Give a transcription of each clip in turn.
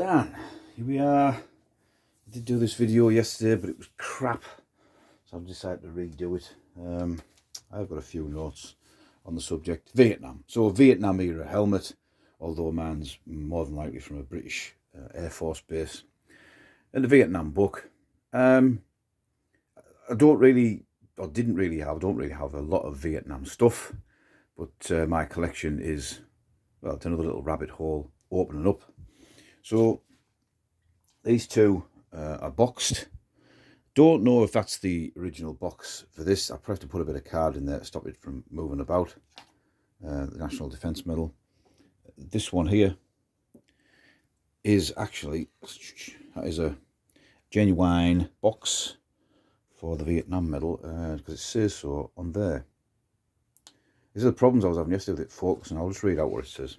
Stan, here we are. I did do this video yesterday, but it was crap, so I've decided to redo it. I've got a few notes on the subject. Vietnam. So Vietnam era helmet, although mine's more than likely from a British Air Force base. And the Vietnam book. I don't really have a lot of Vietnam stuff, but my collection is, well, it's another little rabbit hole opening up. So these two are boxed. Don't know if that's the original box for this. I probably have to put a bit of card in there to stop it from moving about. The National Defence Medal. This one here is actually, that is a genuine box for the Vietnam medal, because it says so on there. These are the problems I was having yesterday with it focusing. I'll just read out what it says.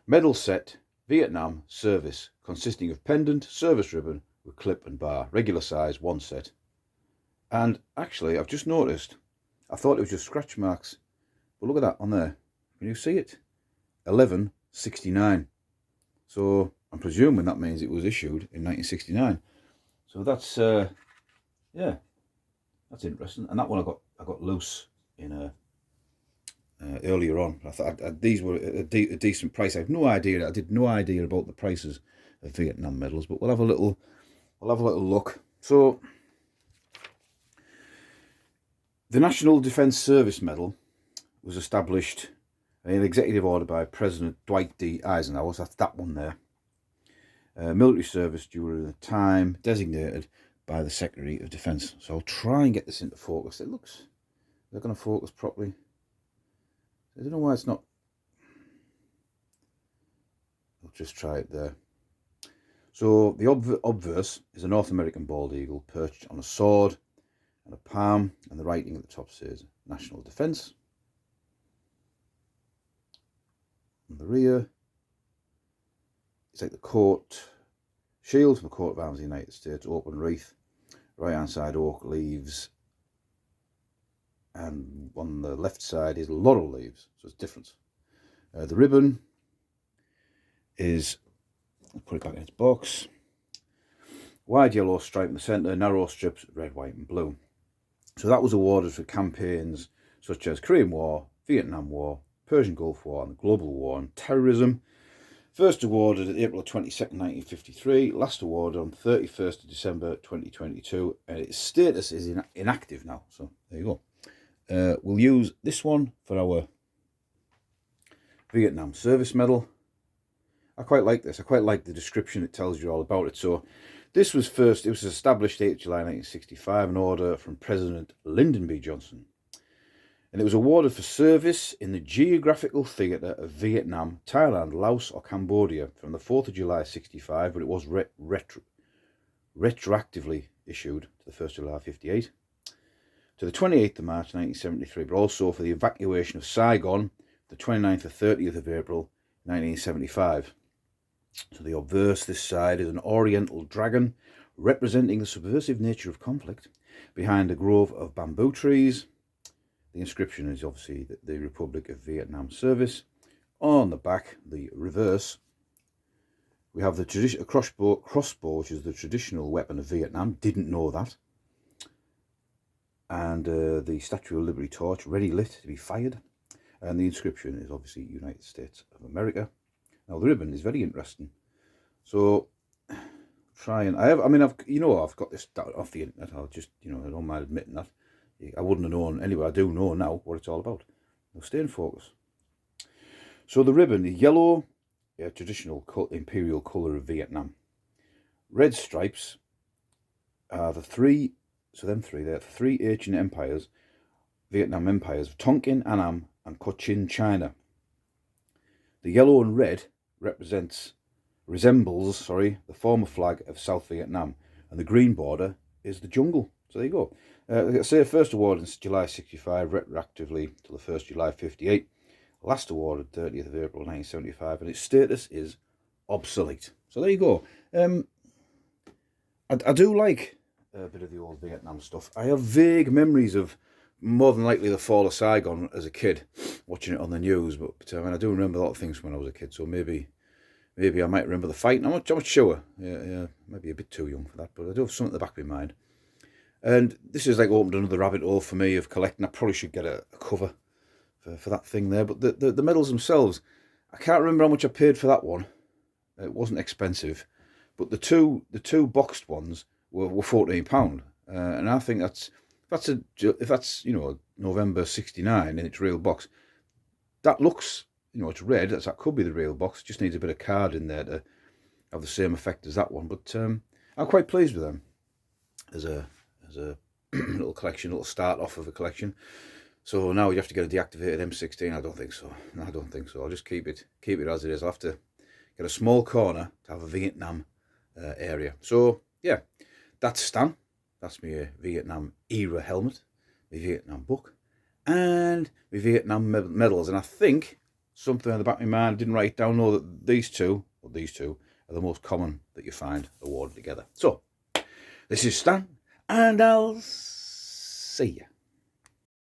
Medal set, Vietnam service, consisting of pendant, service ribbon with clip and bar, regular size, one set. And actually, I've just noticed, I thought it was just scratch marks, but look at that on there. Can you see it? 1169. So I'm presuming that means it was issued in 1969. So that's yeah, that's interesting. And that one I got loose in earlier on. I thought these were a decent price. I have no idea. I did no idea about the prices of Vietnam medals, but we'll have a little look. So the National Defence Service Medal was established in an executive order by President Dwight D. Eisenhower. So that's that one there. Military service during the time designated by the Secretary of Defence. So I'll try and get this into focus. It looks, they're going to focus properly. I don't know why it's not. I'll just try it there. So the obverse is a North American bald eagle perched on a sword and a palm, and the writing at the top says National Defence. And the rear, it's like the coat shield from the coat of arms of the United States, open wreath, right hand side oak leaves, and on the left side is laurel leaves, so it's different. The ribbon is, I'll put it back in its box, wide yellow stripe in the centre, narrow strips red, white and blue. So that was awarded for campaigns such as Korean War, Vietnam War, Persian Gulf War and the Global War on Terrorism. First awarded at April 22nd, 1953, last awarded on 31st of December 2022, and its status is inactive now, so there you go. We'll use this one for our Vietnam Service Medal. I quite like this. I quite like the description. It tells you all about it. So this was it was established 8th July 1965, an order from President Lyndon B. Johnson. And it was awarded for service in the geographical theatre of Vietnam, Thailand, Laos or Cambodia from the 4th of July 65, but it was retroactively issued to the 1st of July 58. To the 28th of March 1973, but also for the evacuation of Saigon, the 29th or 30th of April 1975. So the obverse, this side, is an oriental dragon representing the subversive nature of conflict behind a grove of bamboo trees. The inscription is obviously the Republic of Vietnam Service. On the back, the reverse, we have the traditional crossbow, which is the traditional weapon of Vietnam. Didn't know that. And the Statue of Liberty torch, ready lit to be fired. And the inscription is obviously United States of America. Now the ribbon is very interesting. So I've got this off the internet. I'll just, I don't mind admitting that. I wouldn't have known anyway. I do know now what it's all about. Now stay in focus. So the ribbon, the yellow, traditional imperial colour of Vietnam. Red stripes are the three. So them three, they're the three ancient empires, Vietnam empires of Tonkin, Annam and Cochin, China. The yellow and red resembles the former flag of South Vietnam, and the green border is the jungle. So there you go. Like I say, first award in July 65, retroactively to the 1st of July 58. Last awarded 30th of April 1975, and its status is obsolete. So there you go. I do like a bit of the old Vietnam stuff. I have vague memories of more than likely the fall of Saigon as a kid, watching it on the news. But I do remember a lot of things when I was a kid. So maybe maybe I might remember the fight. I'm not sure. Yeah, maybe a bit too young for that, but I do have something at the back of my mind. And this is like opened another rabbit hole for me of collecting. I probably should get a cover for that thing there. But the medals themselves, I can't remember how much I paid for that one. It wasn't expensive, but the two boxed ones were £14, and I think if that's November '69 in its real box, that looks it's red. That could be the real box. Just needs a bit of card in there to have the same effect as that one. But I'm quite pleased with them as a little collection, little start off of a collection. So now you have to get a deactivated M16. I don't think so. No, I don't think so. I'll just keep it as it is. I'll have to get a small corner to have a Vietnam area. So yeah, that's Stan. That's my Vietnam era helmet, my Vietnam book, and my Vietnam medals. And I think something in the back of my mind, I didn't write it down, know that these two are the most common that you find awarded together. So this is Stan, and I'll see you.